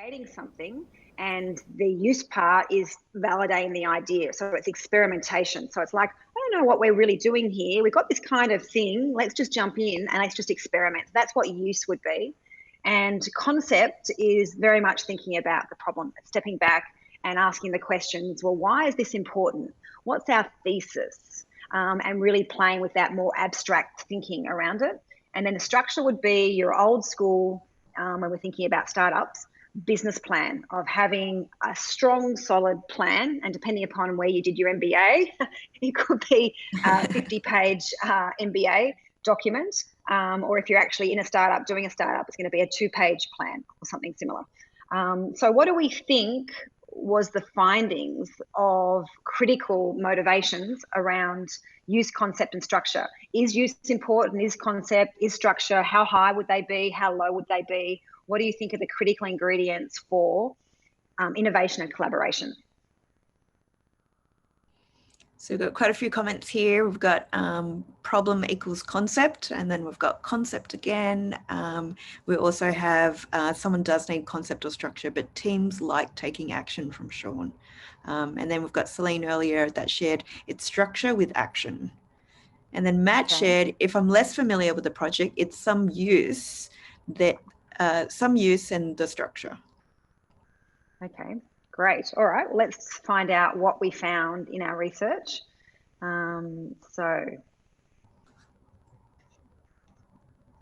creating something, and the use part is validating the idea. So it's experimentation. So it's like, I don't know what we're really doing here. We've got this kind of thing. Let's just jump in and let's just experiment. That's what use would be. And concept is very much thinking about the problem, stepping back and asking the questions, well, why is this important? What's our thesis? And really playing with that more abstract thinking around it. And then the structure would be your old school, when we're thinking about startups, business plan of having a strong, solid plan. And depending upon where you did your MBA, it could be a 50-page MBA document. Or if you're actually in a startup, doing a startup, it's going to be a 2-page plan or something similar. So what do we think was the findings of critical motivations around use, concept, and structure? Is use important? Is concept? Is structure? How high would they be? How low would they be? What do you think are the critical ingredients for innovation and collaboration? So we've got quite a few comments here. We've got problem equals concept, and then we've got concept again. We also have someone does need concept or structure, but teams like taking action, from Sean. And then we've got Celine earlier that shared it's structure with action. And then Matt shared, if I'm less familiar with the project, it's some use and the structure. Okay, great. All right, let's find out what we found in our research. So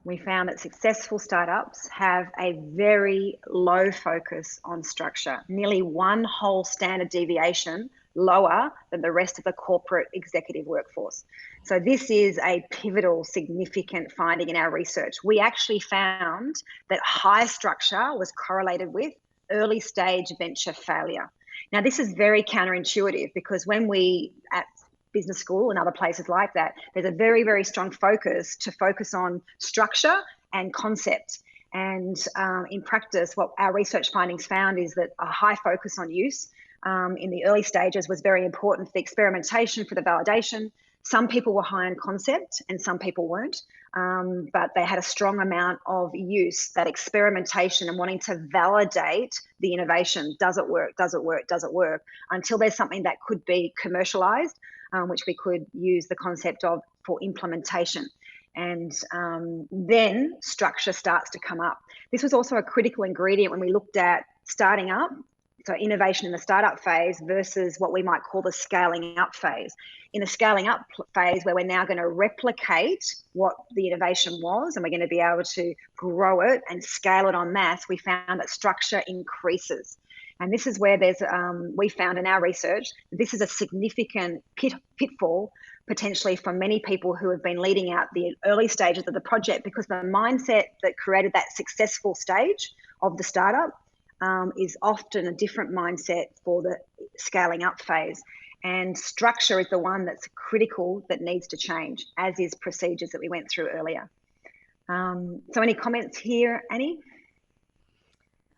we found that successful startups have a very low focus on structure, nearly one whole standard deviation lower than the rest of the corporate executive workforce. So this is a pivotal, significant finding in our research. We actually found that high structure was correlated with early stage venture failure. Now, this is very counterintuitive because when we at business school and other places like that, there's a very, very strong focus on structure and concept. And in practice, what our research findings found is that a high focus on use in the early stages was very important for the experimentation, for the validation. Some people were high on concept and some people weren't, but they had a strong amount of use, that experimentation and wanting to validate the innovation. Does it work? Does it work? Does it work? Until there's something that could be commercialized, which we could use the concept of for implementation. And then structure starts to come up. This was also a critical ingredient when we looked at starting up, so innovation in the startup phase versus what we might call the scaling up phase. In the scaling up phase, where we're now going to replicate what the innovation was, and we're going to be able to grow it and scale it en masse, we found that structure increases. And this is where there's, we found in our research, this is a significant pitfall potentially for many people who have been leading out the early stages of the project, because the mindset that created that successful stage of the startup is often a different mindset for the scaling up phase. And structure is the one that's critical, that needs to change, as is procedures that we went through earlier. So any comments here, Annie?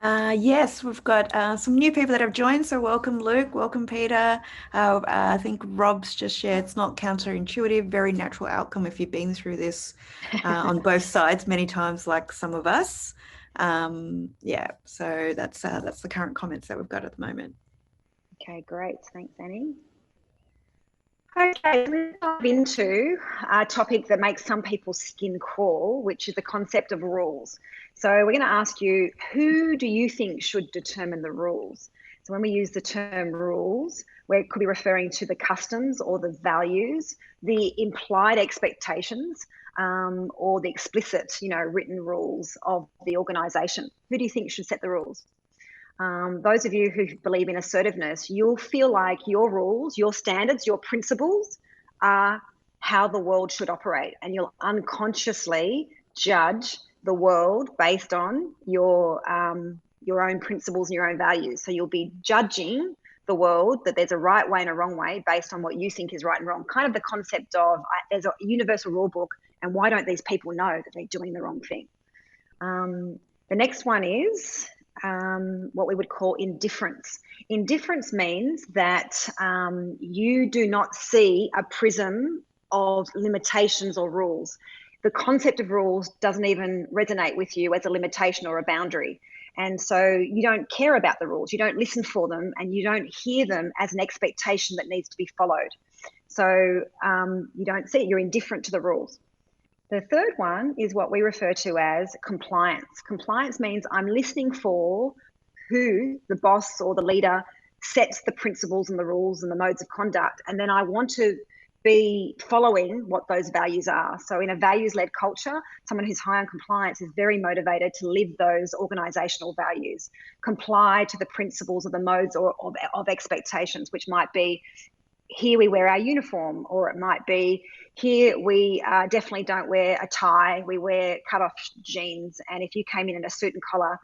Yes, we've got some new people that have joined. So welcome, Luke. Welcome, Peter. I think Rob's just shared it's not counterintuitive, very natural outcome if you've been through this on both sides many times, like some of us. Yeah, so that's the current comments that we've got at the moment. Okay, great. Thanks, Annie. Okay, let's dive into a topic that makes some people's skin crawl, which is the concept of rules. So we're going to ask you, who do you think should determine the rules? So when we use the term rules, we could be referring to the customs or the values, the implied expectations, or the explicit, written rules of the organisation. Who do you think should set the rules? Those of you who believe in assertiveness, you'll feel like your rules, your standards, your principles are how the world should operate, and you'll unconsciously judge the world based on your own principles and your own values. So you'll be judging the world that there's a right way and a wrong way based on what you think is right and wrong. Kind of the concept of there's a universal rule book, and why don't these people know that they're doing the wrong thing? The next one is what we would call indifference. Indifference means that you do not see a prism of limitations or rules. The concept of rules doesn't even resonate with you as a limitation or a boundary. And so you don't care about the rules, you don't listen for them, and you don't hear them as an expectation that needs to be followed. So you don't see it, you're indifferent to the rules. The third one is what we refer to as compliance. Compliance means I'm listening for who the boss or the leader sets the principles and the rules and the modes of conduct, and then I want to be following what those values are. So in a values-led culture, someone who's high on compliance is very motivated to live those organizational values, comply to the principles of the modes of expectations, which might be here we wear our uniform, or it might be here we definitely don't wear a tie, we wear cut-off jeans, and if you came in a suit and collar,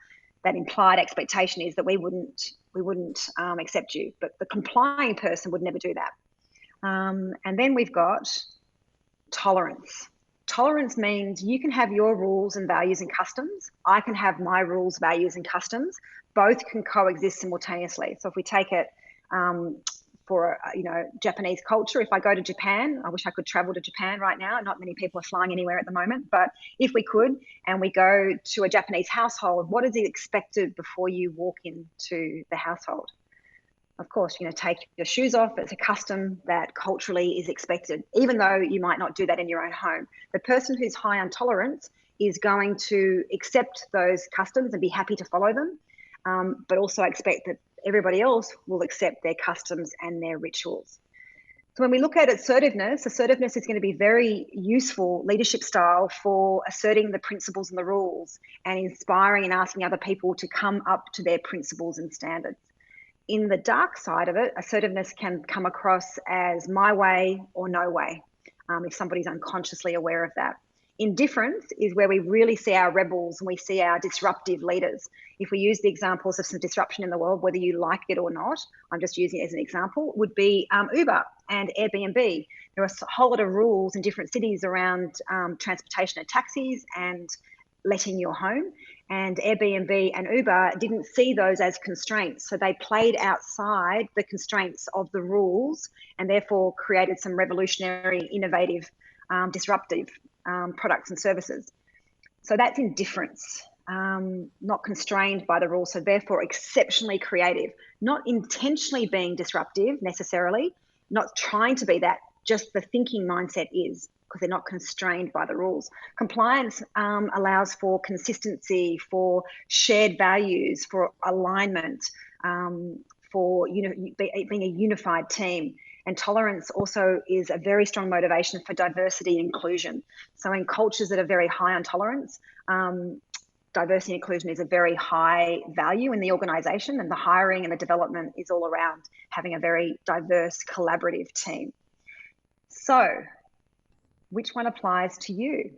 that implied expectation is that we wouldn't accept you. But the complying person would never do that. And then we've got tolerance. Tolerance means you can have your rules and values and customs. I can have my rules, values, and customs. Both can coexist simultaneously. So if we take it for Japanese culture, if I go to Japan, I wish I could travel to Japan right now. Not many people are flying anywhere at the moment, but if we could, and we go to a Japanese household, what is expected before you walk into the household? Of course, take your shoes off. It's a custom that culturally is expected, even though you might not do that in your own home. The person who's high on tolerance is going to accept those customs and be happy to follow them, but also expect that everybody else will accept their customs and their rituals. So when we look at assertiveness is going to be very useful leadership style for asserting the principles and the rules and inspiring and asking other people to come up to their principles and standards. In the dark side of it, assertiveness can come across as my way or no way, if somebody's unconsciously aware of that. Indifference is where we really see our rebels and we see our disruptive leaders. If we use the examples of some disruption in the world, whether you like it or not, I'm just using it as an example, would be Uber and Airbnb. There are a whole lot of rules in different cities around transportation and taxis and letting your home. And Airbnb and Uber didn't see those as constraints. So they played outside the constraints of the rules and therefore created some revolutionary, innovative, disruptive products and services. So that's indifference, not constrained by the rules. So therefore exceptionally creative, not intentionally being disruptive necessarily, not trying to be that, just the thinking mindset is, because they're not constrained by the rules. Compliance allows for consistency, for shared values, for alignment, for being a unified team. And tolerance also is a very strong motivation for diversity and inclusion. So in cultures that are very high on tolerance, diversity and inclusion is a very high value in the organisation, and the hiring and the development is all around having a very diverse, collaborative team. So which one applies to you?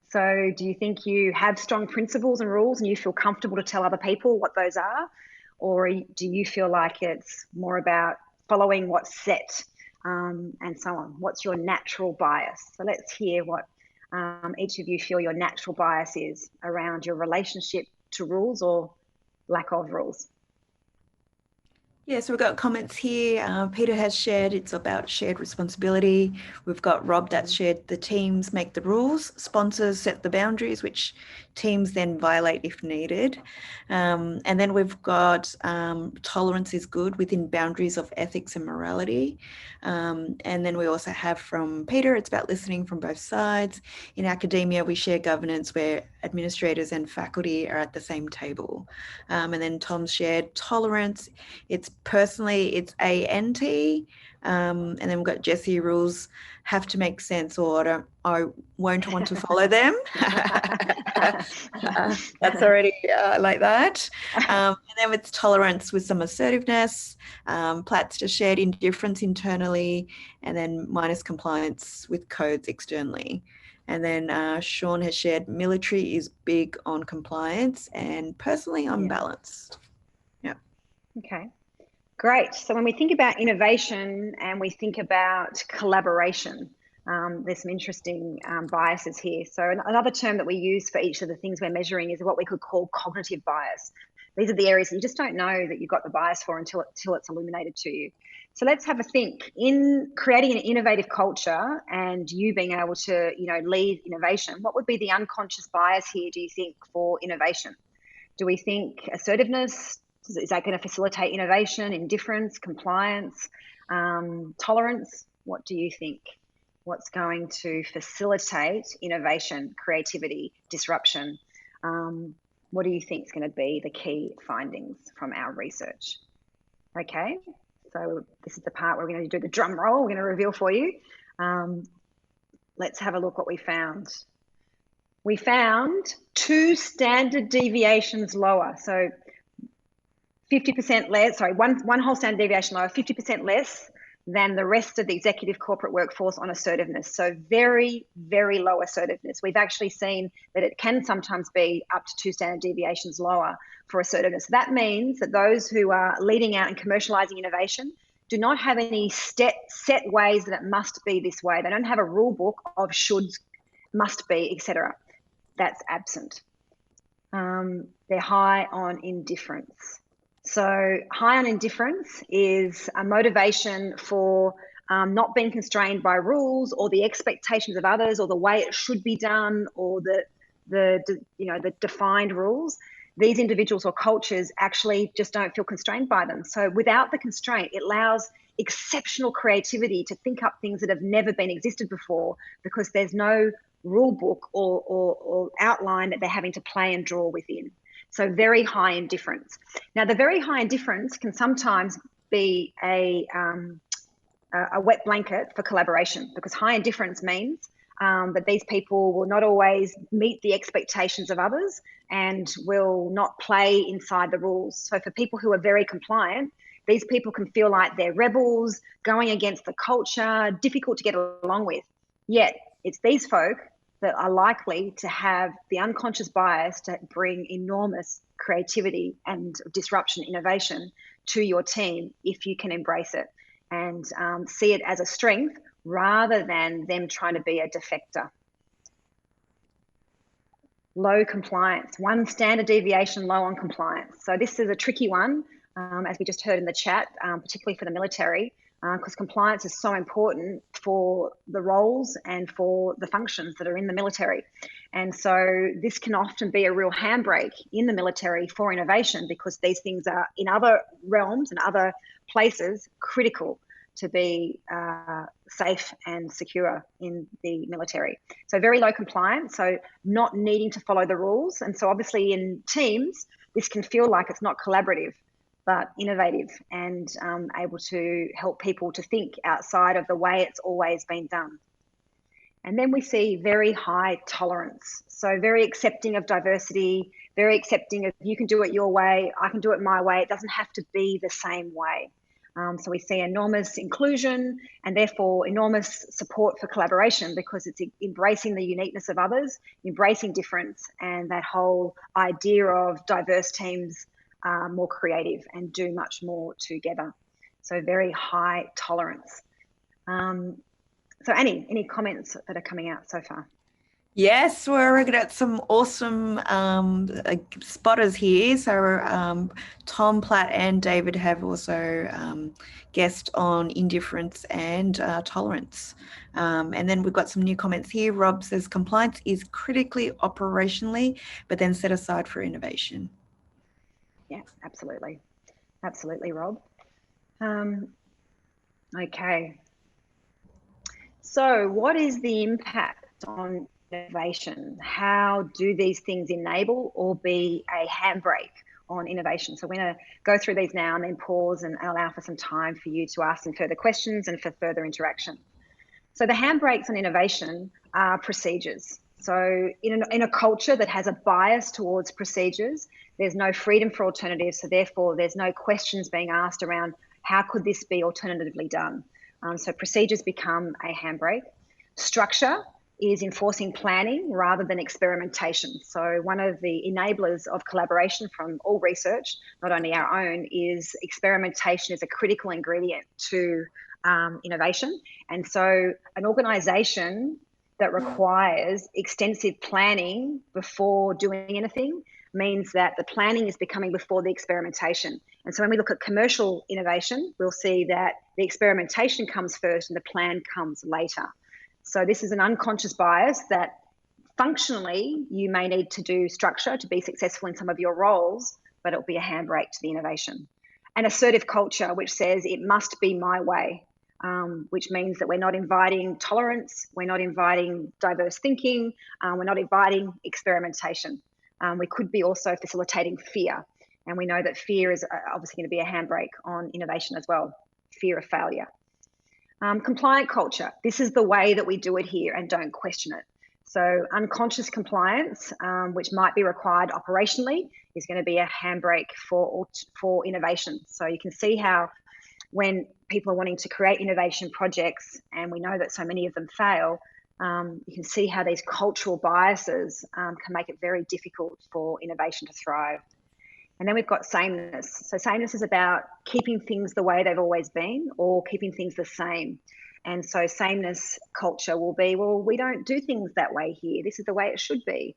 So do you think you have strong principles and rules and you feel comfortable to tell other people what those are? Or do you feel like it's more about following what's set and so on? What's your natural bias? So let's hear what each of you feel your natural bias is around your relationship to rules or lack of rules. Yeah, so we've got comments here. Peter has shared it's about shared responsibility. We've got Rob that's shared the teams make the rules, sponsors set the boundaries, which teams then violate if needed. And then we've got tolerance is good within boundaries of ethics and morality. And then we also have from Peter, it's about listening from both sides. In academia, we share governance where administrators and faculty are at the same table. And then Tom's shared tolerance. It's personally, it's ANT. And then we've got Jessie, rules have to make sense or I won't want to follow them. That's already like that. And then it's tolerance with some assertiveness. Platt's just shared indifference internally, and then minus compliance with codes externally. And then Sean has shared military is big on compliance, and personally I'm balanced. Yeah. Okay. Great. So when we think about innovation and we think about collaboration, there's some interesting biases here. So another term that we use for each of the things we're measuring is what we could call cognitive bias. These are the areas that you just don't know that you've got the bias for until it's illuminated to you. So let's have a think. In creating an innovative culture and you being able to, lead innovation, what would be the unconscious bias here, do you think, for innovation? Do we think assertiveness, is that going to facilitate innovation, indifference, compliance, tolerance? What do you think? What's going to facilitate innovation, creativity, disruption? What do you think is going to be the key findings from our research? Okay, so this is the part where we're going to do the drum roll. We're going to reveal for you. Let's have a look what we found. We found 2 standard deviations lower. So 50% less, sorry, one whole standard deviation lower, 50% less than the rest of the executive corporate workforce on assertiveness. So very, very low assertiveness. We've actually seen that it can sometimes be up to 2 standard deviations lower for assertiveness. That means that those who are leading out and commercializing innovation do not have any set ways that it must be this way. They don't have a rule book of shoulds, must be, etc. That's absent. They're high on indifference. So high on indifference is a motivation for not being constrained by rules or the expectations of others or the way it should be done or the defined rules. These individuals or cultures actually just don't feel constrained by them. So without the constraint, it allows exceptional creativity to think up things that have never been existed before because there's no rule book or outline that they're having to play and draw within. So very high indifference. Now, the very high indifference can sometimes be a wet blanket for collaboration because high indifference means that these people will not always meet the expectations of others and will not play inside the rules. So for people who are very compliant, these people can feel like they're rebels, going against the culture, difficult to get along with. Yet it's these folk that are likely to have the unconscious bias to bring enormous creativity and disruption, innovation to your team if you can embrace it and see it as a strength rather than them trying to be a defector. Low compliance, 1 standard deviation low on compliance. So this is a tricky one, as we just heard in the chat, particularly for the military, because compliance is so important for the roles and for the functions that are in the military. And so this can often be a real handbrake in the military for innovation because these things are in other realms and other places critical to be safe and secure in the military. So very low compliance, so not needing to follow the rules. And so obviously in teams, this can feel like it's not collaborative, but innovative and able to help people to think outside of the way it's always been done. And then we see very high tolerance. So very accepting of diversity, very accepting of you can do it your way, I can do it my way. It doesn't have to be the same way. So we see enormous inclusion and therefore enormous support for collaboration because it's embracing the uniqueness of others, embracing difference, and that whole idea of diverse teams are more creative and do much more together. So very high tolerance. So Annie, any comments that are coming out so far? Yes, we're going to get some awesome spotters here. So Tom, Platt and David have also guessed on indifference and tolerance. And then we've got some new comments here. Rob says compliance is critically operationally, but then set aside for innovation. Yeah, absolutely. Absolutely, Rob. Okay. So what is the impact on innovation? How do these things enable or be a handbrake on innovation? So we're going to go through these now and then pause and allow for some time for you to ask some further questions and for further interaction. So the handbrakes on innovation are procedures. So in a culture that has a bias towards procedures, there's no freedom for alternatives. So therefore, there's no questions being asked around how could this be alternatively done? So procedures become a handbrake. Structure is enforcing planning rather than experimentation. So one of the enablers of collaboration from all research, not only our own, is experimentation is a critical ingredient to innovation. And so an organisation that requires extensive planning before doing anything means that the planning is becoming before the experimentation. And so when we look at commercial innovation, we'll see that the experimentation comes first and the plan comes later. So this is an unconscious bias that Functionally, you may need to do structure to be successful in some of your roles, but it'll be a handbrake to the innovation. An assertive culture, which says it must be my way, which means that we're not inviting tolerance, we're not inviting diverse thinking, we're not inviting experimentation. We could be also facilitating fear. And we know that fear is obviously going to be a handbrake on innovation as well, fear of failure. Compliant culture, this is the way that we do it here and don't question it. So unconscious compliance, which might be required operationally, is going to be a handbrake for innovation. So you can see how when people are wanting to create innovation projects, and we know that so many of them fail, you can see how these cultural biases can make it very difficult for innovation to thrive. And then we've got sameness. So sameness is about keeping things the way they've always been or keeping things the same. And so sameness culture will be, well, we don't do things that way here. This is the way it should be.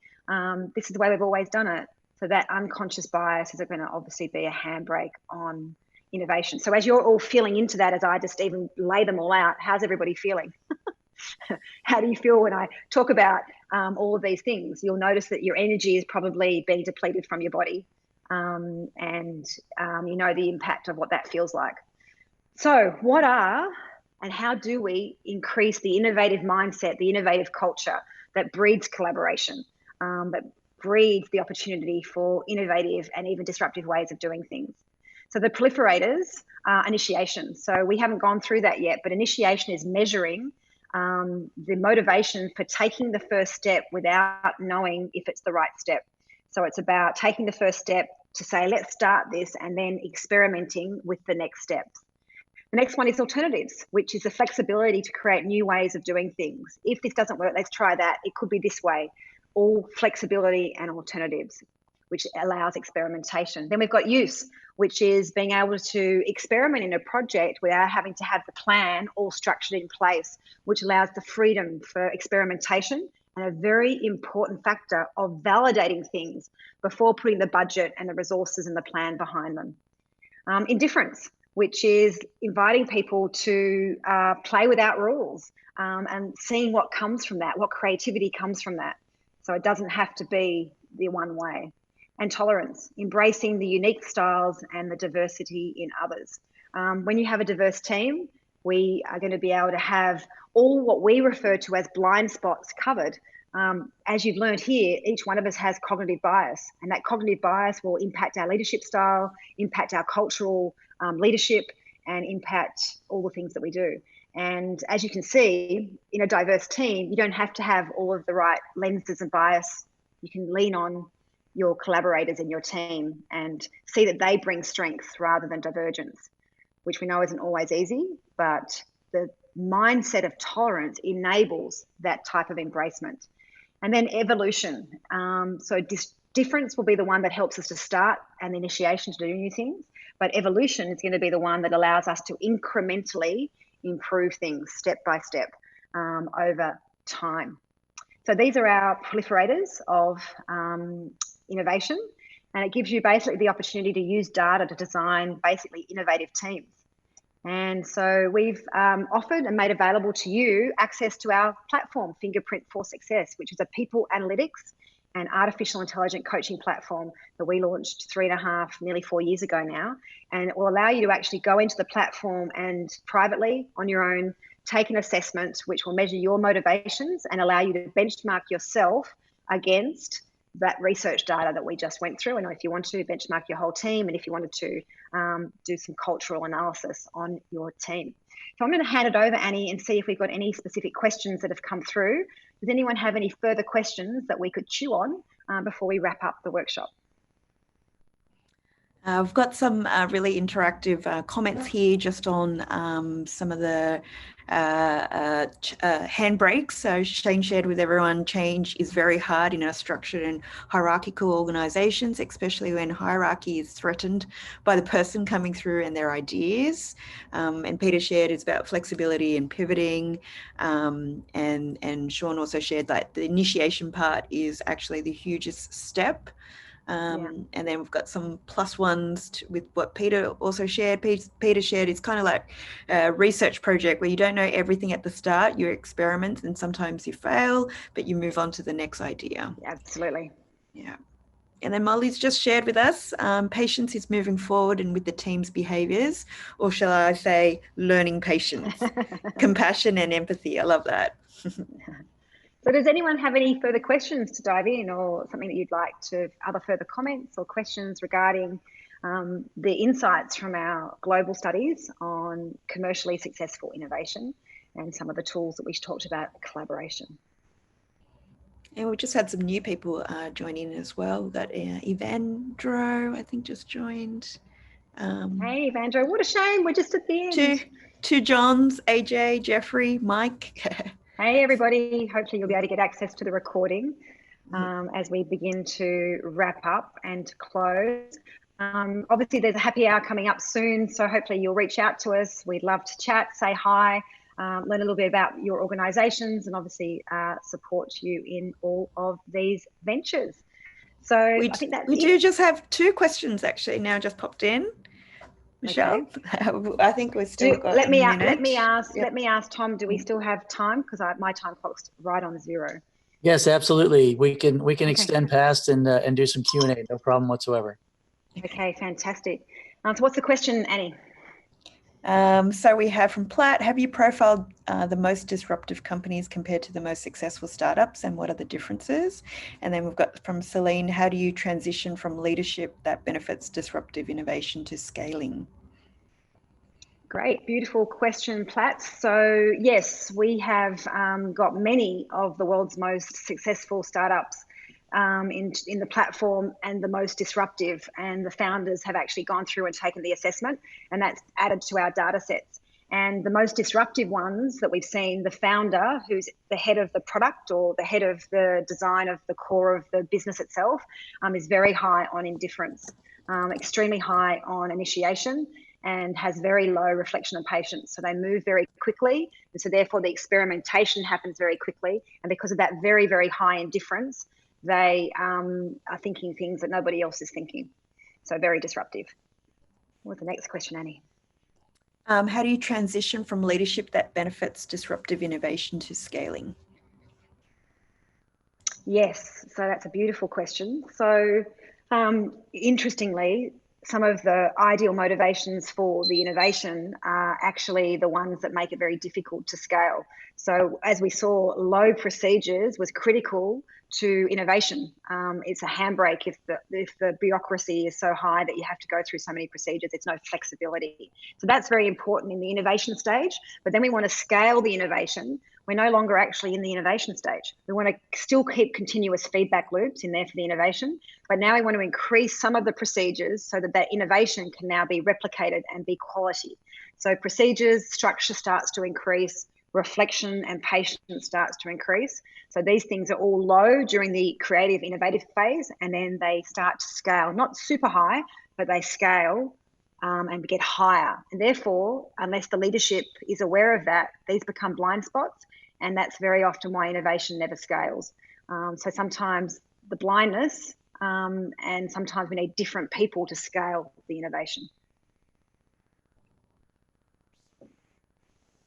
This is the way we've always done it. So that unconscious bias is going to obviously be a handbrake on innovation. So as you're all feeling into that, as I just even lay them all out, how's everybody feeling? How do you feel when I talk about all of these things? You'll notice that your energy is probably being depleted from your body. And you know the impact of what that feels like. So what are and how do we increase the innovative mindset, the innovative culture that breeds collaboration, that breeds the opportunity for innovative and even disruptive ways of doing things? So the proliferators are initiation. So we haven't gone through that yet, but initiation is measuring the motivation for taking the first step without knowing if it's the right step. So it's about taking the first step to say, let's start this, and then experimenting with the next steps. The next one is alternatives, which is the flexibility to create new ways of doing things. If this doesn't work, let's try that. It could be this way. All flexibility and alternatives, which allows experimentation. Then we've got use, which is being able to experiment in a project without having to have the plan all structured in place, which allows the freedom for experimentation and a very important factor of validating things before putting the budget and the resources and the plan behind them. Indifference, which is inviting people to play without rules and seeing what comes from that, what creativity comes from that. So it doesn't have to be the one way. And tolerance, embracing the unique styles and the diversity in others. When you have a diverse team, we are going to be able to have all what we refer to as blind spots covered. As you've learned here, each one of us has cognitive bias, and that cognitive bias will impact our leadership style, impact our cultural leadership, and impact all the things that we do. And as you can see, in a diverse team, you don't have to have all of the right lenses and bias. You can lean on your collaborators in your team and see that they bring strength rather than divergence, which we know isn't always easy, but the mindset of tolerance enables that type of embracement. And then evolution. So difference will be the one that helps us to start and the initiation to do new things, but evolution is going to be the one that allows us to incrementally improve things step by step over time. So these are our proliferators of innovation, and it gives you basically the opportunity to use data to design basically innovative teams. And so we've offered and made available to you access to our platform, Fingerprint for Success, which is a people analytics and artificial intelligence coaching platform that we launched 3.5, nearly 4 years ago now. And it will allow you to actually go into the platform and privately on your own take an assessment which will measure your motivations and allow you to benchmark yourself against that research data that we just went through. And if you want to benchmark your whole team, and if you wanted to do some cultural analysis on your team. So I'm going to hand it over, Annie, and see if we've got any specific questions that have come through. Does anyone have any further questions that we could chew on before we wrap up the workshop? I've got some really interactive comments here just on some of the handbrakes. So Shane shared with everyone, change is very hard in our structured and hierarchical organizations, especially when hierarchy is threatened by the person coming through and their ideas. And Peter shared it's about flexibility and pivoting. And Sean also shared that the initiation part is actually the hugest step. And then we've got some plus ones with what Peter also shared. Peter shared it's kind of like a research project where you don't know everything at the start, you experiment and sometimes you fail, but you move on to the next idea. Absolutely. Yeah. And then Molly's just shared with us, patience is moving forward and with the team's behaviours, or shall I say learning patience, compassion and empathy. I love that. So does anyone have any further questions to dive in, or something that you'd like to, other further comments or questions regarding the insights from our global studies on commercially successful innovation and some of the tools that we talked about, collaboration? And we just had some new people join in as well. We've got Evandro, I think, just joined. Hey, Evandro, what a shame. We're just at the end. Two Johns, AJ, Jeffrey, Mike. Hey, everybody. Hopefully you'll be able to get access to the recording as we begin to wrap up and to close. Obviously, there's a happy hour coming up soon, so hopefully you'll reach out to us. We'd love to chat, say hi, learn a little bit about your organisations, and obviously support you in all of these ventures. So I think that's we do just have 2 questions actually now just popped in. Michelle, okay. I think we've still got a minute. Let me ask Tom, do we still have time? Because my time clock's right on 0. Yes, absolutely. We can extend past and do some Q&A, no problem whatsoever. Okay, fantastic. So what's the question, Annie? So we have from Platt, have you profiled the most disruptive companies compared to the most successful startups, and what are the differences? And then we've got from Celine, how do you transition from leadership that benefits disruptive innovation to scaling? Great, beautiful question, Platt. So yes, we have got many of the world's most successful startups in the platform and the most disruptive, and the founders have actually gone through and taken the assessment, and that's added to our data sets. And the most disruptive ones that we've seen, the founder, who's the head of the product or the head of the design of the core of the business itself, is very high on indifference, extremely high on initiation, and has very low reflection and patience. So they move very quickly, and so therefore the experimentation happens very quickly. And because of that very, very high indifference, they are thinking things that nobody else is thinking. So very disruptive. What's the next question, Annie? How do you transition from leadership that benefits disruptive innovation to scaling? Yes, so that's a beautiful question. So interestingly, some of the ideal motivations for the innovation are actually the ones that make it very difficult to scale. So as we saw, low procedures was critical to innovation. It's a handbrake if the bureaucracy is so high that you have to go through so many procedures. It's no flexibility. So that's very important in the innovation stage. But then we want to scale the innovation. We're no longer actually in the innovation stage. We want to still keep continuous feedback loops in there for the innovation, but now we want to increase some of the procedures so that that innovation can now be replicated and be quality. So procedures, structure starts to increase, reflection and patience starts to increase. So these things are all low during the creative, innovative phase, and then they start to scale, not super high, but they scale and get higher. And therefore, unless the leadership is aware of that, these become blind spots. And that's very often why innovation never scales. So sometimes the blindness, and sometimes we need different people to scale the innovation.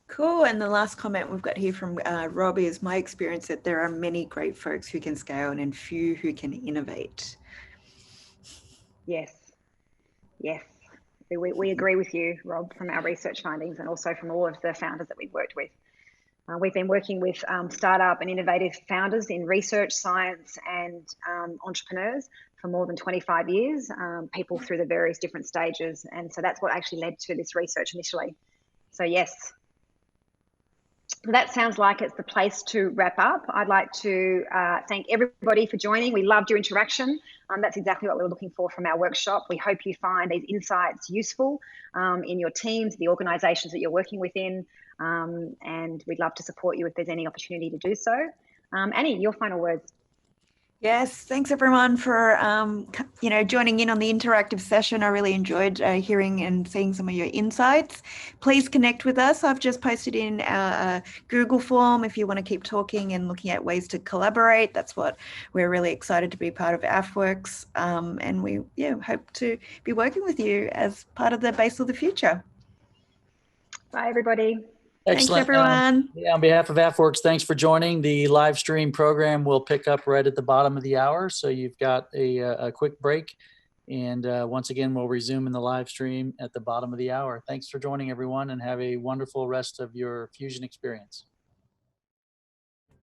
Cool. And the last comment we've got here from Robbie is my experience that there are many great folks who can scale and few who can innovate. Yes. Yes. We agree with you, Rob, from our research findings and also from all of the founders that we've worked with. We've been working with startup and innovative founders in research, science, and entrepreneurs for more than 25 years, people through the various different stages. And so that's what actually led to this research initially. So yes. That sounds like it's the place to wrap up. I'd like to thank everybody for joining. We loved your interaction. That's exactly what we were looking for from our workshop. We hope you find these insights useful in your teams, the organisations that you're working within, and we'd love to support you if there's any opportunity to do so. Annie, your final words. Yes, thanks everyone for joining in on the interactive session. I really enjoyed hearing and seeing some of your insights. Please connect with us. I've just posted in our Google form if you want to keep talking and looking at ways to collaborate. That's what we're really excited to be part of AFWERX, and we hope to be working with you as part of the base of the future. Bye, everybody. Excellent. Thanks, everyone. Yeah, on behalf of AFWERX, thanks for joining. The live stream program will pick up right at the bottom of the hour. So you've got a quick break. And once again, we'll resume in the live stream at the bottom of the hour. Thanks for joining, everyone, and have a wonderful rest of your Fusion experience.